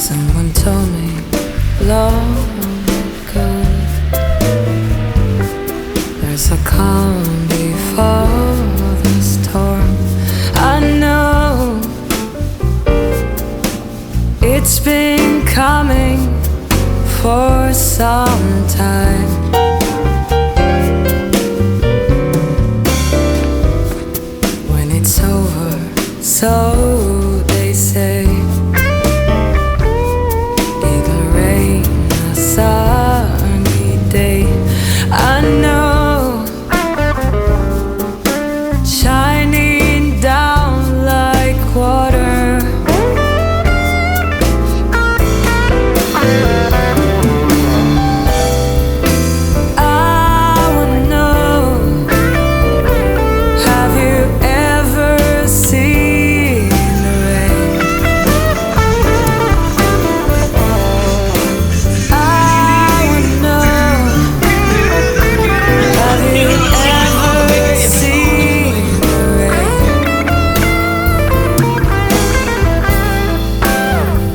Someone told me long ago there's a calm before the storm. I know it's been coming for some time. When it's over, so they say, it'll rain a sunny day. I know, shining down like water. I wanna know, have you ever seen the rain? I wanna know, have you ever seen the rain?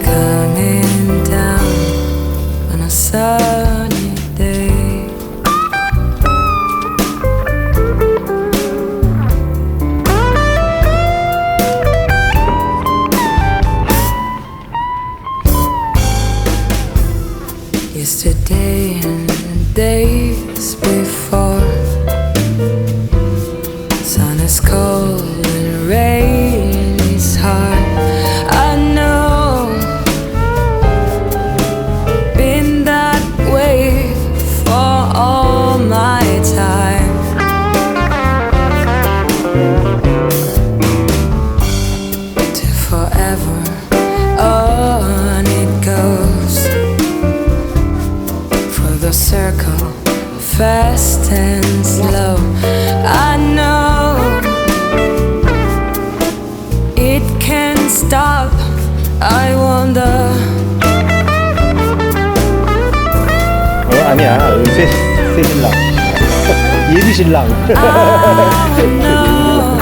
Coming down on a sunny day. Yesterday and the days before, sun is cold and rain is hard. I know, been that way for all my time. To forever on it goes, for the circle fast and slow. I know it can't stop. I wonder. 아니야. 새 신랑. 예비 신랑. I know.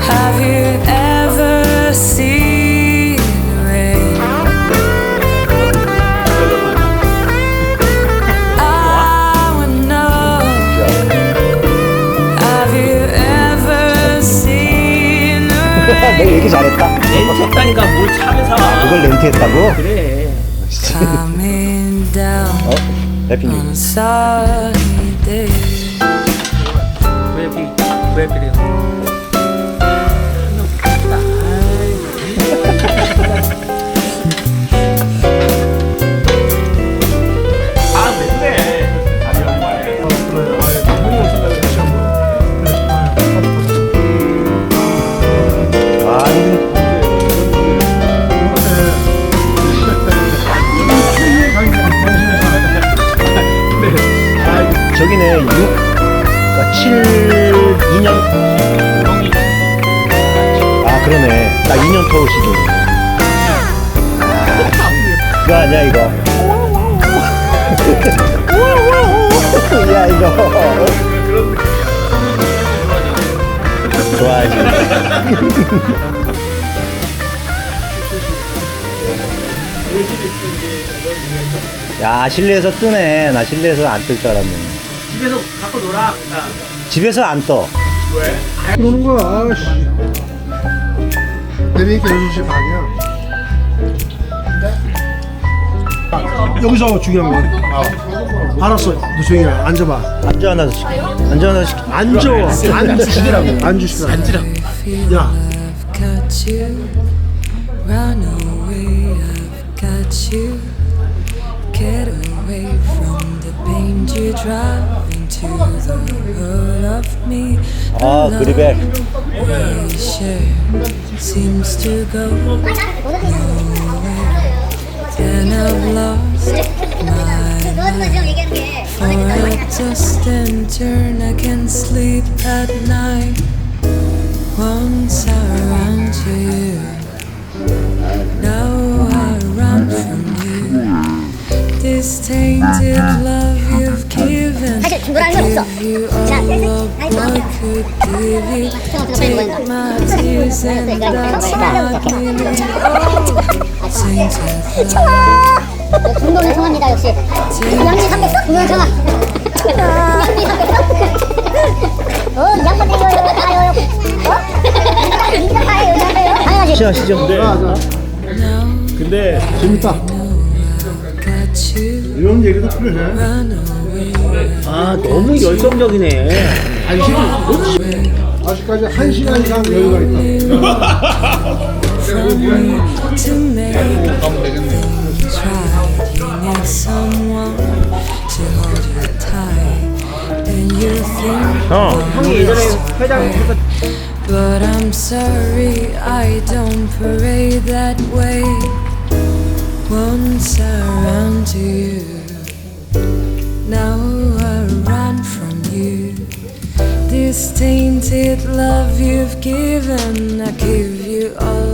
Have you ever seen rain? I wanna know, have you ever seen 너 rain? 얘기 잘했다. 렌트했다니까 뭘 차면서 그걸 렌트했다고? 그래. Coming down on 대표님. a sunny day. 왜 그래요? 아, 왜 그래? 아니, 정말. 아니. 저기네 6, 그러니까 7, 2년. 아 그러네. 딱 2년 터우시죠. 그거 아니야 이거. 야 이거. 좋아하지. 야 실내에서 뜨네. 나 실내에서 안 뜰 줄 알았네. 집에서 갖고 놀아. 집에서 안 떠. 왜? 그러는 거야. 아씨. 내리니까 6시 반이야. 여기서 중요한 건. 알았어. 너 조용히 해. 앉아봐. 안주 하나 시켜. 안주 하나 시켜. 앉아. 앉으시라고. 앉으시라고. 앉으라고. 야. I've got you, run away, I've got you. Get away from the pain you drive into the hurt of me. 아 그리벨. We share seems to go nowhere, and I've lost my mind. For a distant turn, I can't sleep at night. Once I ran to you, now I run from you. This tainted love you've given, I give you all of I could give you. Take my tears and that's not meaning. Oh, tainted 청아! love. 중동의 청아입니다 역시. 양미 300석? 중동 청아. 양미 300석? 이 양반 이거 다요. 이거 다요 여자들요. 당연하지. 시작하시죠. 근데 재밌다. Got you, 이런 얘기도 필요해. run away. 아 너무 열정적이네. 아직까지 1시간 이상 여유가 있다. From you to make things right. You need someone to hold you tight. And you think 형이 예전에 회장에서 but I'm sorry, I don't parade that way. Once I ran to you, now I run from you. This tainted love you've given, I give you all